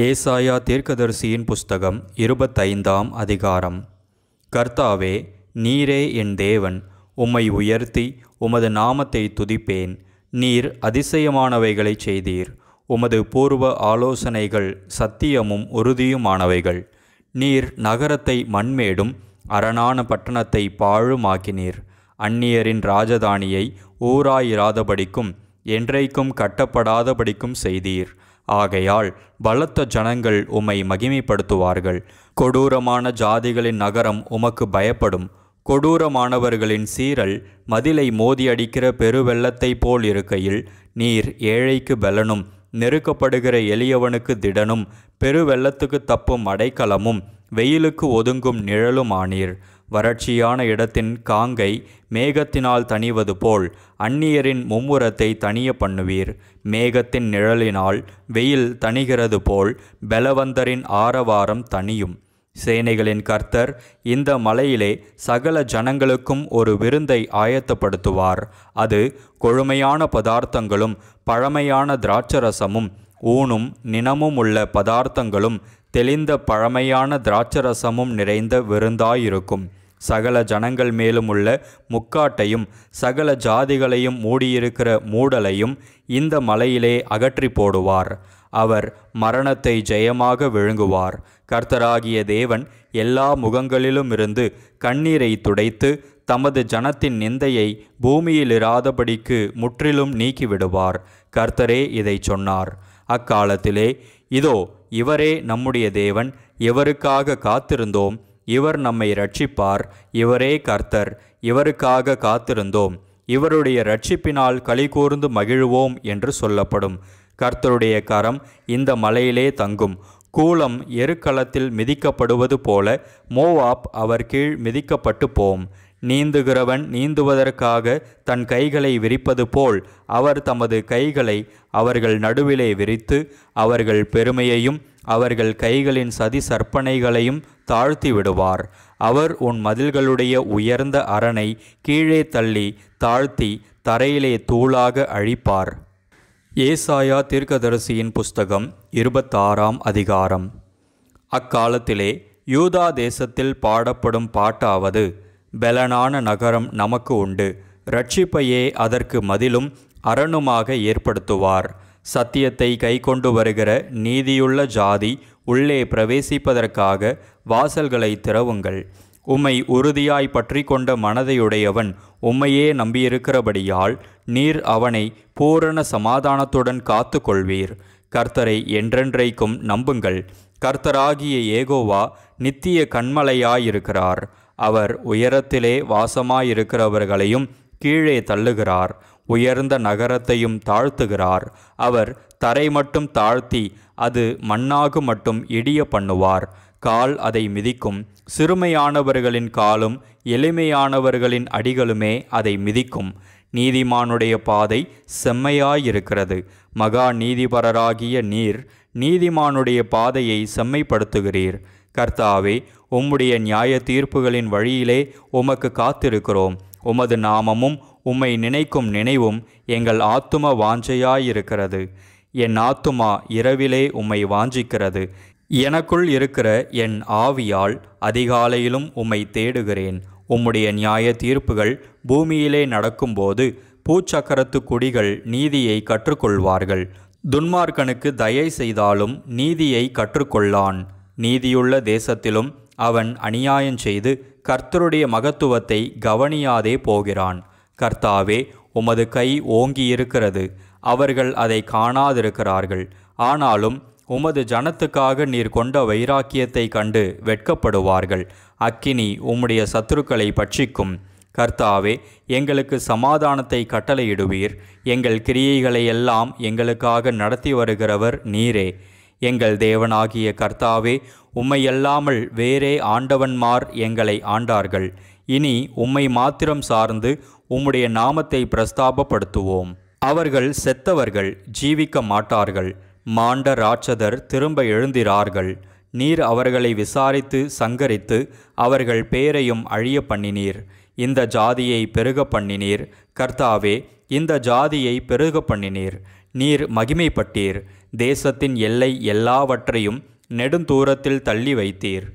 ஏசாயா தீர்க்கதரிசியின் புஸ்தகம் 25ஆம் அதிகாரம். கர்த்தாவே, நீரே என் தேவன். உம்மை உயர்த்தி உமது நாமத்தை துதிப்பேன். நீர் அதிசயமானவைகளைச் செய்தீர். உமது பூர்வ ஆலோசனைகள் சத்தியமும் உறுதியுமானவைகள். நீர் நகரத்தை மண்மேடும் அரணான பட்டணத்தை பாழுமாக்கினீர். அந்நியரின் ராஜதானியை ஊராயிராதபடிக்கும் என்றைக்கும் கட்டப்படாதபடிக்கும் செய்தீர். ஆகையால் பலத்த ஜனங்கள் உம்மை மகிமைப்படுத்துவார்கள். கொடூரமான ஜாதிகளின் நகரம் உமக்கு பயப்படும். கொடூரமானவர்களின் சீறல் மதிலை மோதியடிக்கிற பெருவெள்ளத்தைப் போல் இருக்கையில், நீர் ஏழைக்கு பலனும் நெருக்கப்படுகிற எளியவனுக்கு திடனும் பெருவெள்ளத்துக்கு தப்பும் அடைக்கலமும் வெயிலுக்கு ஒதுங்கும் நிழலுமானீர். வறட்சியான இடத்தின் காங்கை மேகத்தினால் தணிவது போல் அந்நியரின் மும்முரத்தை தணிய பண்ணுவீர். மேகத்தின் நிழலினால் வெயில் தணிகிறது போல் பலவந்தரின் ஆரவாரம் தணியும். சேனைகளின் கர்த்தர் இந்த மலையிலே சகல ஜனங்களுக்கும் ஒரு விருந்தை ஆயத்தப்படுத்துவார். அது கொழுமையான பதார்த்தங்களும் பழமையான திராட்சரசமும் ஊனும் நினமும் உள்ள பதார்த்தங்களும் தெளிந்த பழமையான திராட்சரசமும் நிறைந்த விருந்தாயிருக்கும். சகல ஜனங்கள் மேலும் உள்ள முக்காட்டையும் சகல ஜாதிகளையும் மூடியிருக்கிற மூடலையும் இந்த மலையிலே அகற்றி போடுவார். அவர் மரணத்தை ஜெயமாக விழுங்குவார். கர்த்தராகிய தேவன் எல்லா முகங்களிலுமிருந்து கண்ணீரை துடைத்து தமது ஜனத்தின் நிந்தையை பூமியிலிராதபடிக்கு முற்றிலும் நீக்கிவிடுவார். கர்த்தரே இதை சொன்னார். அக்காலத்திலே, இதோ, இவரே நம்முடைய தேவன், இவருக்காக காத்திருந்தோம், இவர் நம்மை இரட்சிப்பார், இவரே கர்த்தர், இவருக்காக காத்திருந்தோம், இவருடைய இரட்சிப்பினால் களிகூர்ந்து மகிழ்வோம் என்று சொல்லப்படும். கர்த்தருடைய கரம் இந்த மலையிலே தங்கும். கூலம் எருக்களத்தில் மிதிக்கப்படுவது போல மோவாப் அவர் கீழ் மிதிக்கப்பட்டு போம். நீந்துகிறவன் நீந்துவதற்காக தன் கைகளை விரிப்பது போல் அவர் தமது கைகளை அவர்கள் நடுவிலே விரித்து அவர்கள் பெருமையையும் அவர்கள் கைகளின் சதி சற்பனைகளையும் தாழ்த்தி விடுவார். அவர் உன் மதில்களுடைய உயர்ந்த அரணை கீழே தள்ளி தாழ்த்தி தரையிலே தூளாக அழிப்பார். ஏசாயா தீர்க்கதரிசியின் புஸ்தகம் 26ஆம் அதிகாரம். அக்காலத்திலே யூதா தேசத்தில் பாடப்படும் பாட்டாவது: பெலனான நகரம் நமக்கு உண்டு, இரட்சிப்பையே அதற்கு மதிலும் அரணுமாக ஏற்படுத்துவார். சத்தியத்தை கைக்கொண்டு வருகிற நீதியுள்ள ஜாதி உள்ளே பிரவேசிப்பதற்காக வாசல்களை திறவுங்கள். உம்மை உறுதியாய் பற்றி கொண்ட மனதையுடையவன் உம்மையே நம்பியிருக்கிறபடியால் நீர் அவனை பூரண சமாதானத்துடன் காத்து கொள்வீர். கர்த்தரை என்றென்றைக்கும் நம்புங்கள். கர்த்தராகிய யெகோவா நித்திய கன்மலையாயிருக்கிறார். அவர் உயரத்திலே வாசமாயிருக்கிறவர்களையும் கீழே தள்ளுகிறார், உயர்ந்த நகரத்தையும் தாழ்த்துகிறார். அவர் தரை மட்டும் தாழ்த்தி அது மண்ணாகு மட்டும் இடிய பண்ணுவார். கால் அதை மிதிக்கும். சிறுமையானவர்களின் காலும் எளிமையானவர்களின் அடிகளுமே அதை மிதிக்கும். நீதிமானுடைய பாதை செம்மையாயிருக்கிறது. மகா நீதிபரராகிய நீர் நீதிமானுடைய பாதையை செம்மைப்படுத்துகிறீர். கர்த்தாவே, உம்முடைய நியாய தீர்ப்புகளின் வழியிலே உமக்கு காத்திருக்கிறோம். உமது நாமமும் உம்மை நினைக்கும் நினைவும் எங்கள் ஆத்தும வாஞ்சையாயிருக்கிறது. என் ஆத்துமா இரவிலே உம்மை வாஞ்சிக்கிறது. எனக்குள் இருக்கிற என் ஆவியால் அதிகாலையிலும் உம்மை தேடுகிறேன். உம்முடைய நியாய தீர்ப்புகள் பூமியிலே நடக்கும்போது பூச்சக்கரத்து குடிகள் நீதியை கற்றுக்கொள்வார்கள். துன்மார்க்கனுக்கு தயை செய்தாலும் நீதியை கற்றுக்கொள்ளான். நீதியுள்ள தேசத்திலும் அவன் அநியாயம் செய்து கர்த்தருடைய மகத்துவத்தை கவனியாதே போகிறான். கர்த்தாவே, உமது கை ஓங்கியிருக்கிறது. அவர்கள் அதை காணாதிருக்கிறார்கள். ஆனாலும் உமது ஜனத்துக்காக நீர் கொண்ட வைராக்கியத்தை கண்டு வெட்கப்படுவார்கள். அக்கினி உம்முடைய சத்துருக்களை பட்சிக்கும். கர்த்தாவே, எங்களுக்கு சமாதானத்தை கட்டளையிடுவீர். எங்கள் கிரியைகளையெல்லாம் எங்களுக்காக நடத்தி வருகிறவர் நீரே. எங்கள் தேவனாகிய கர்த்தாவே, உம்மையல்லாமல் வேறே ஆண்டவன்மார் எங்களை ஆண்டார்கள். இனி உம்மை மாத்திரம் சார்ந்து உம்முடைய நாமத்தை பிரஸ்தாபப்படுத்துவோம். அவர்கள் செத்தவர்கள் ஜீவிக்க மாட்டார்கள். மாண்ட ராட்சதர் திரும்ப எழுந்திரார்கள். நீர் அவர்களை விசாரித்து சங்கரித்து அவர்கள் பேரையும் அழிய பண்ணினீர். இந்த ஜாதியை பெருக பண்ணினீர். கர்த்தாவே, இந்த ஜாதியை பெருக பண்ணினீர். நீர் மகிமைப்பட்டீர். தேசத்தின் எல்லை எல்லாவற்றையும் நெடுந்தூரத்தில் தள்ளி வைத்தீர்.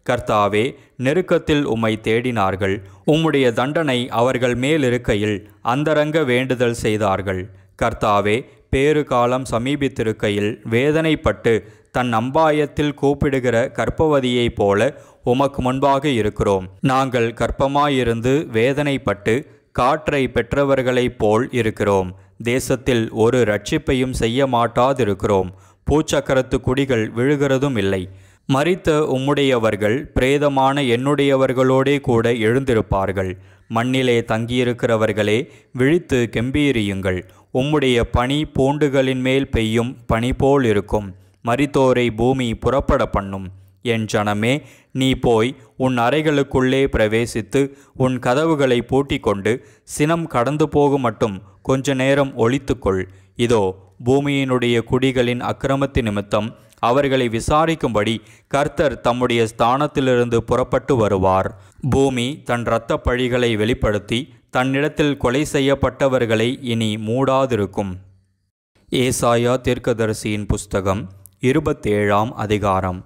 கர்த்தாவே, நெருக்கத்தில் உம்மை தேடினார்கள். உம்முடைய தண்டனை அவர்கள் மேலிருக்கையில் அந்தரங்க வேண்டுதல் செய்தார்கள். கர்த்தாவே, பேறு காலம் சமீபித்திருக்கையில் வேதனைப்பட்டு தன் அம்பாயத்தில் கூப்பிடுகிற கர்ப்பவதியைப் போல உமக்கு முன்பாக இருக்கிறோம். நாங்கள் கர்ப்பமாயிருந்து வேதனைப்பட்டு காற்றை பெற்றவர்களைப் போல் இருக்கிறோம். தேசத்தில் ஒரு இரட்சிப்பையும் செய்ய மாட்டாதிருக்கிறோம். பூச்சக்கரத்து குடிகள் விழுகிறதும் இல்லை. மரித்த உம்முடையவர்கள் பிரேதமான என்னுடையவர்களோடே கூட எழுந்திருப்பார்கள். மண்ணிலே தங்கியிருக்கிறவர்களே, விழித்து கெம்பீரியுங்கள். உம்முடைய பனி பூண்டுகளின் மேல் பெய்யும் பனி போல் இருக்கும். மரித்தோரை பூமி புறப்பட பண்ணும். என் ஜனமே, நீ போய் உன் அறைகளுக்குள்ளே பிரவேசித்து உன் கதவுகளை பூட்டிக்கொண்டு சினம் கடந்து போகும் மட்டும் கொஞ்ச நேரம் ஒளித்துக்கொள். இதோ, பூமியினுடைய குடிகளின் அக்கிரமத்து நிமித்தம் அவர்களை விசாரிக்கும்படி கர்த்தர் தம்முடைய ஸ்தானத்திலிருந்து புறப்பட்டு வருவார். பூமி தன் இரத்த பழிகளை வெளிப்படுத்தி தன்னிடத்தில் கொலை செய்யப்பட்டவர்களை இனி மூடாதிருக்கும். ஏசாயா தீர்க்கதரிசியின் புஸ்தகம் 27ஆம் அதிகாரம்.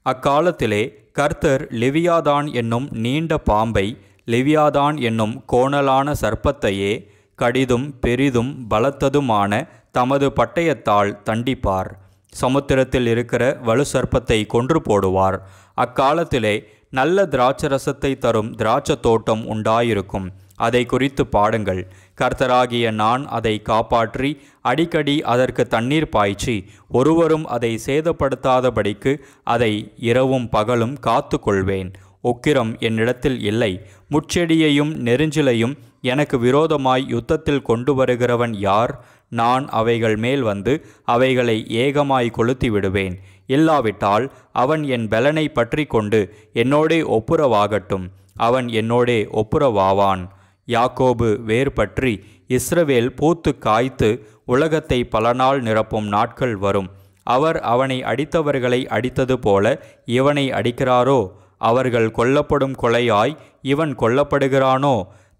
அக்காலத்திலே கர்த்தர் லெவியாதான் என்னும் நீண்ட பாம்பை, லெவியாதான் என்னும் கோணலான சர்ப்பத்தையே, கடிதும் பெரிதும் பலத்ததுமான தமது பட்டயத்தால் தண்டிப்பார். சமுத்திரத்தில் இருக்கிற வலு சர்ப்பத்தை கொன்று போடுவார். அக்காலத்திலே நல்ல திராட்சரசத்தை தரும் திராட்சை தோட்டம் உண்டாயிருக்கும். அதை குறித்து பாடுங்கள். கர்த்தராகிய நான் அதை காப்பாற்றி அடிக்கடி அதற்கு தண்ணீர் பாய்ச்சி ஒருவரும் அதை சேதப்படுத்தாதபடிக்கு அதை இரவும் பகலும் காத்து கொள்வேன். உக்கிரம் என்னிடத்தில் இல்லை. முட்செடியையும் நெருஞ்சிலையும் எனக்கு விரோதமாய் யுத்தத்தில் கொண்டு வருகிறவன் யார்? நான் அவைகள் மேல் வந்து அவைகளை ஏகமாய் கொளுத்தி விடுவேன். இல்லாவிட்டால் அவன் என் பெலனை பற்றி கொண்டு என்னோடே ஒப்புரவாகட்டும். அவன் என்னோடே ஒப்புரவாவான். யாக்கோபு வேர் பற்றி இஸ்ரவேல் பூத்து காய்த்து உலகத்தை பல நாள் நிரப்பும் நாட்கள் வரும். அவர் அவனை அடித்தவர்களை அடித்தது போல இவனை அடிக்கிறாரோ? அவர்கள் கொல்லப்படும் கொலையாய் இவன் கொல்லப்படுகிறானோ?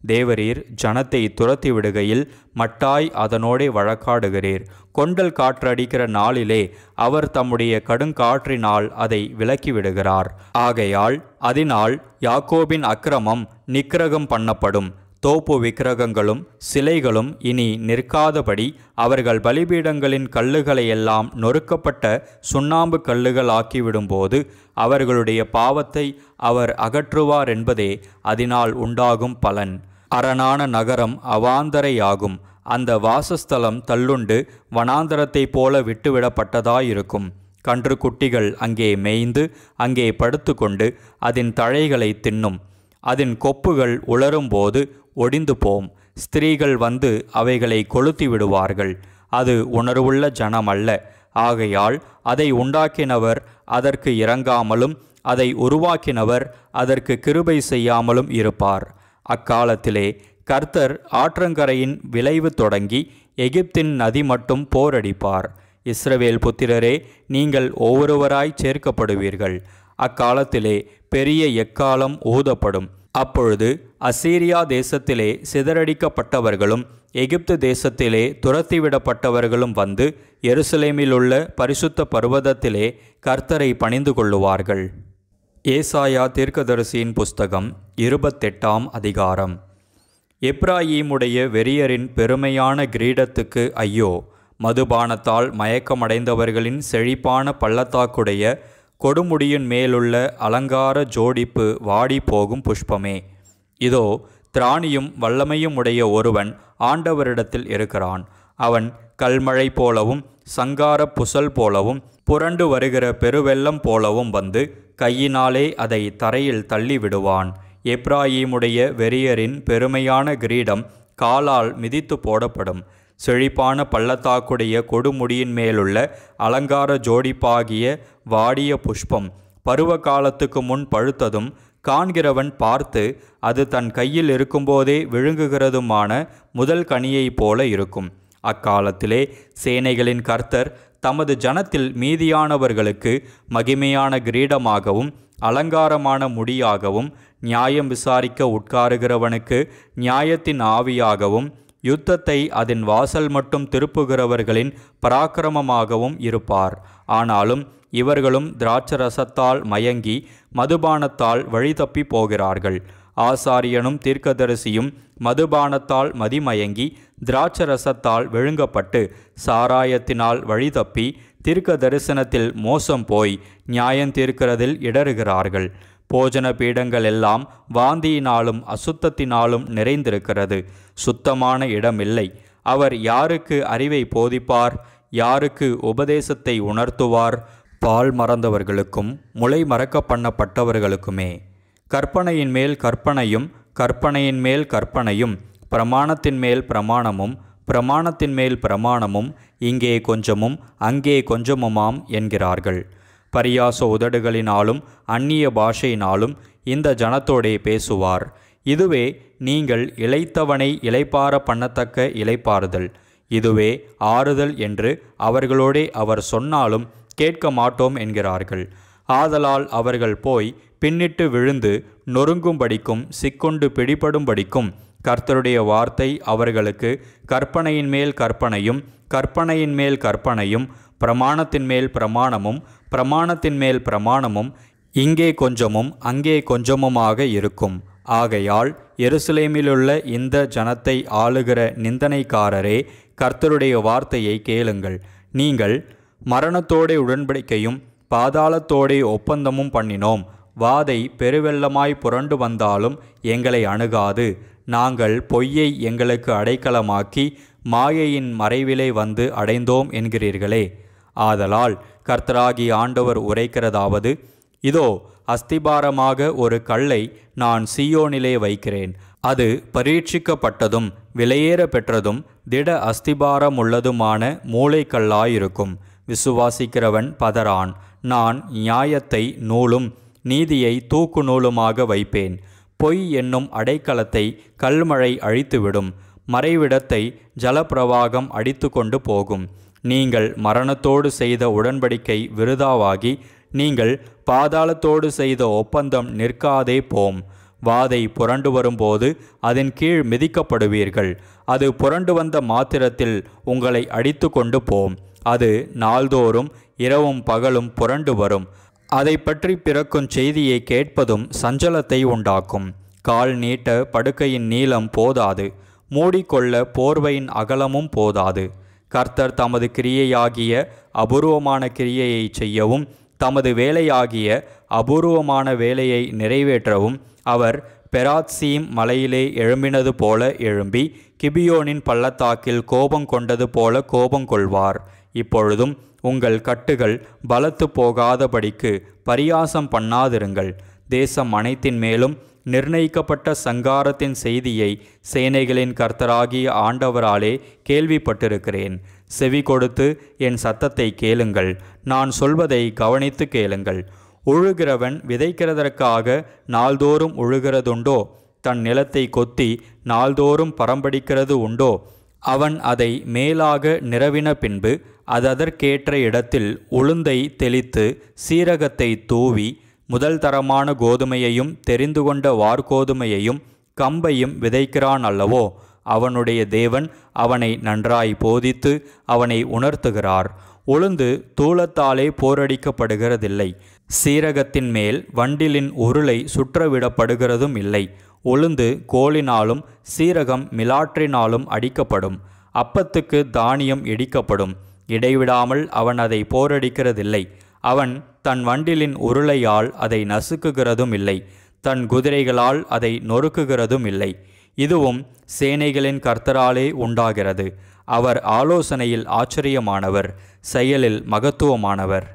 தேவரீர் ஜனத்தை துரத்தி விடுகையில் மட்டாய் அதனோடே வழக்காடுகிறீர். கொண்டல் காற்றடிக்கிற நாளிலே அவர் தம்முடைய கடுங்காற்றினால் அதை விலக்கிவிடுகிறார். ஆகையால் அதனால் யாக்கோபின் அக்கிரமம் நிக்கிரகம் பண்ணப்படும். தோப்பு விக்கிரகங்களும் சிலைகளும் இனி நிற்காதபடி அவர்கள் பலிபீடங்களின் கல்லுகளையெல்லாம் நொறுக்கப்பட்ட சுண்ணாம்பு கல்லுகள் ஆக்கிவிடும்போது அவர்களுடைய பாவத்தை அவர் அகற்றுவார் என்பதே அதனால் உண்டாகும் பலன். அரணான நகரம் அவாந்தரையாகும். அந்த வாசஸ்தலம் தள்ளுண்டு வனாந்தரத்தைப் போல விட்டுவிடப்பட்டதாயிருக்கும். கன்று குட்டிகள் அங்கே மேய்ந்து அங்கே படுத்து கொண்டு அதன் தழைகளை தின்னும். அதன் கொப்புகள் உலரும்போது ஒடிந்து போம். ஸ்திரீகள் வந்து அவைகளை கொளுத்தி விடுவார்கள். அது உணர்வுள்ள ஜனமல்ல. ஆகையால் அதை உண்டாக்கினவர் அதற்கு இரங்காமலும் அதை உருவாக்கினவர் அதற்கு கிருபை செய்யாமலும் இருப்பார். அக்காலத்திலே கர்த்தர் ஆற்றங்கரையின் விளைவு தொடங்கி எகிப்தின் நதி மட்டும் போரடிப்பார். இஸ்ரவேல் புத்திரரே, நீங்கள் ஒவ்வொருவராய் சேர்க்கப்படுவீர்கள். அக்காலத்திலே பெரிய எக்காலம் ஊதப்படும். அப்பொழுது அசீரியா தேசத்திலே சிதறடிக்கப்பட்டவர்களும் எகிப்து தேசத்திலே துரத்திவிடப்பட்டவர்களும் வந்து எருசலேமிலுள்ள பரிசுத்த பர்வதத்திலே கர்த்தரை பணிந்து கொள்ளுவார்கள். ஏசாயா தீர்க்கதரிசியின் புஸ்தகம் 28ஆம் அதிகாரம். எப்ராயீமுடைய வெறியரின் பெருமையான கிரீடத்துக்கு ஐயோ! மதுபானத்தால் மயக்கமடைந்தவர்களின் செழிப்பான பள்ளத்தாக்குடைய கொடுமுடியின் மேலுள்ள அலங்கார ஜோடிப்பு வாடி போகும் புஷ்பமே! இதோ, திராணியும் வல்லமையும் உடைய ஒருவன் ஆண்டவரிடத்தில் இருக்கிறான். அவன் கல்மழை போலவும் சங்கார புசல் போலவும் புரண்டு வருகிற பெருவெள்ளம் போலவும் வந்து கையினாலே அதை தரையில் தள்ளி விடுவான். எப்ராயீமுடைய வெறியரின் பெருமையான கிரீடம் காலால் மிதித்து போடப்படும். செழிப்பான பள்ளத்தாக்குடைய கொடுமுடியின் மேலுள்ள அலங்கார ஜோடிப்பாகிய வாடிய புஷ்பம் பருவ காலத்துக்கு முன் பழுத்ததும் காண்கிறவன் பார்த்து அது தன் கையில் இருக்கும்போதே விழுங்குகிறதுமான முதல் கனியைப் போல இருக்கும். அக்காலத்திலே சேனைகளின் கர்த்தர் தமது ஜனத்தில் மீதியானவர்களுக்கு மகிமையான கிரீடமாகவும் அலங்காரமான முடியாகவும் நியாயம் விசாரிக்க உட்காருகிறவனுக்கு நியாயத்தின் ஆவியாகவும் யுத்தத்தை அதன் வாசல் மட்டும் திருப்புகிறவர்களின் பராக்கிரமமாகவும் இருப்பார். ஆனாலும் இவர்களும் திராட்சரசத்தால் மயங்கி மதுபானத்தால் வழி தப்பி போகிறார்கள். ஆசாரியனும் தீர்க்கதரிசியும் மதுபானத்தால் மதிமயங்கி திராட்சரசத்தால் விழுங்கப்பட்டு சாராயத்தினால் வழி தப்பி தீர்க்க தரிசனத்தில் மோசம் போய் நியாயம் தீர்க்கிறதில் இடறுகிறார்கள். போஜன பீடங்கள் எல்லாம் வாந்தியினாலும் அசுத்தத்தினாலும் நிறைந்திருக்கிறது. சுத்தமான இடமில்லை. அவர் யாருக்கு அறிவை போதிப்பார்? யாருக்கு உபதேசத்தை உணர்த்துவார்? பால் மறந்தவர்களுக்கும் முளை மறக்க பண்ணப்பட்டவர்களுக்குமே. கற்பனையின் மேல் கற்பனையும் கற்பனையின் மேல் கற்பனையும் பிரமாணத்தின் மேல் பிரமாணமும் பிரமாணத்தின் மேல் பிரமாணமும் இங்கே கொஞ்சமும் அங்கே கொஞ்சமுமாம் என்கிறார்கள். பரியாச உதடுகளினாலும் அந்நிய பாஷையினாலும் இந்த ஜனத்தோடே பேசுவார். இதுவே நீங்கள் இளைத்தவனை இளைப்பார பண்ணத்தக்க இளைப்பாறுதல். இதுவே ஆறுதல் என்று அவர்களோடே அவர் சொன்னாலும் கேட்க மாட்டோம் என்கிறார்கள். ஆதலால் அவர்கள் போய் பின்னிட்டு விழுந்து நொறுங்கும்படிக்கும் சிக்கொண்டு பிடிபடும்படிக்கும் கர்த்தருடைய வார்த்தை அவர்களுக்கு கற்பனையின் மேல் கற்பனையும் கற்பனையின் மேல் கற்பனையும் பிரமாணத்தின் மேல் பிரமாணமும் பிரமாணத்தின் மேல் பிரமாணமும் இங்கே கொஞ்சமும் அங்கே கொஞ்சமுமாக இருக்கும். ஆகையால் எருசலேமிலுள்ள இந்த ஜனத்தை ஆளுகிற நிந்தனைக்காரரே, கர்த்தருடைய வார்த்தையை கேளுங்கள். நீங்கள் மரணத்தோடே உடன்படிக்கையும் பாதாளத்தோடே ஒப்பந்தமும் பண்ணினோம். வாதை பெருவெள்ளமாய் புரண்டு வந்தாலும் எங்களை அணுகாது. நாங்கள் பொய்யை எங்களுக்கு அடைக்கலமாக்கி மாயையின் மறைவிலே வந்து அடைந்தோம் என்கிறீர்களே. ஆதலால் கர்த்தராகிய ஆண்டவர் உரைக்கிறதாவது, இதோ அஸ்திபாரமாக ஒரு கல்லை நான் சீயோனிலே வைக்கிறேன். அது பரீட்சிக்கப்பட்டதும் விலையேற பெற்றதும் திட அஸ்திபாரமுள்ளதுமான மூளைக்கல்லாயிருக்கும். விசுவாசிக்கிறவன் பதறான். நான் நியாயத்தை நூலும் நீதியை தூக்கு நூலுமாக வைப்பேன். பொய் என்னும் அடைக்கலத்தை கல்மழை அழித்துவிடும். மறைவிடத்தை ஜலப்பிரவாகம் அடித்து கொண்டு போகும். நீங்கள் மரணத்தோடு செய்த உடன்படிக்கை விருதாவாகி நீங்கள் பாதாளத்தோடு செய்த ஒப்பந்தம் நிற்காதே போம். வாதை புரண்டு வரும்போது அதன் கீழ் மிதிக்கப்படுவீர்கள். அது புரண்டு வந்த மாத்திரத்தில் உங்களை அடித்து கொண்டு போம். அது நாள்தோறும் இரவும் பகலும் புரண்டு வரும். அதை பற்றி பிறக்கும் செய்தியை கேட்பதும் சஞ்சலத்தை உண்டாக்கும். கால் நீட்ட படுக்கையின் நீளம் போதாது, மூடிக்கொள்ள போர்வையின் அகலமும் போதாது. கர்த்தர் தமது கிரியையாகிய அபூர்வமான கிரியையை செய்யவும் தமது வேலையாகிய அபூர்வமான வேலையை நிறைவேற்றவும் அவர் பெராத்சீம் மலையிலே எழும்பினது போல எழும்பி கிபியோனின் பள்ளத்தாக்கில் கோபம் கொண்டது போல கோபம் கொள்வார். இப்பொழுதும் உங்கள் கட்டுகள் பலத்து போகாதபடிக்கு பரியாசம் பண்ணாதிருங்கள். தேசம் அனைத்தின் மேலும் நிர்ணயிக்கப்பட்ட சங்காரத்தின் செய்தியை சேனைகளின் கர்த்தராகிய ஆண்டவராலே கேள்விப்பட்டிருக்கிறேன். செவி கொடுத்து என் சத்தத்தை கேளுங்கள். நான் சொல்வதை கவனித்து கேளுங்கள். உழுகிறவன் விதைக்கிறதற்காக நாள்தோறும் உழுகிறதுண்டோ? தன் நிலத்தை கொத்தி நாள்தோறும் பரம்படிக்கிறது உண்டோ? அவன் அதை மேலாக நிரவின பின்பு அதற்கேற்ற இடத்தில் உளுந்தை தெளித்து சீரகத்தை தூவி முதல் தரமான கோதுமையையும் தெரிந்து கொண்ட வார்கோதுமையையும் கம்பையும் விதைக்கிறான் அல்லவோ? அவனுடைய தேவன் அவனை நன்றாய் போதித்து அவனை உணர்த்துகிறார். உளுந்து தூளத்தாலே போரடிக்கப்படுகிறதில்லை. சீரகத்தின் மேல் வண்டிலின் உருளை சுற்றவிடப்படுகிறதும் இல்லை. உளுந்து கோலினாலும் சீரகம் மிலாற்றினாலும் அடிக்கப்படும். அப்பத்துக்கு தானியம் இடிக்கப்படும். இடைவிடாமல் அவன் அதை போரடிக்கிறதில்லை. அவன் தன் வண்டிலின் உருளையால் அதை நசுக்குகிறதும் இல்லை. தன் குதிரைகளால் அதை நொறுக்குகிறதும் இல்லை. இதுவும் சேனைகளின் கர்த்தராலே உண்டாகிறது. அவர் ஆலோசனையில் ஆச்சரியமானவர், செயலில் மகத்துவமானவர்.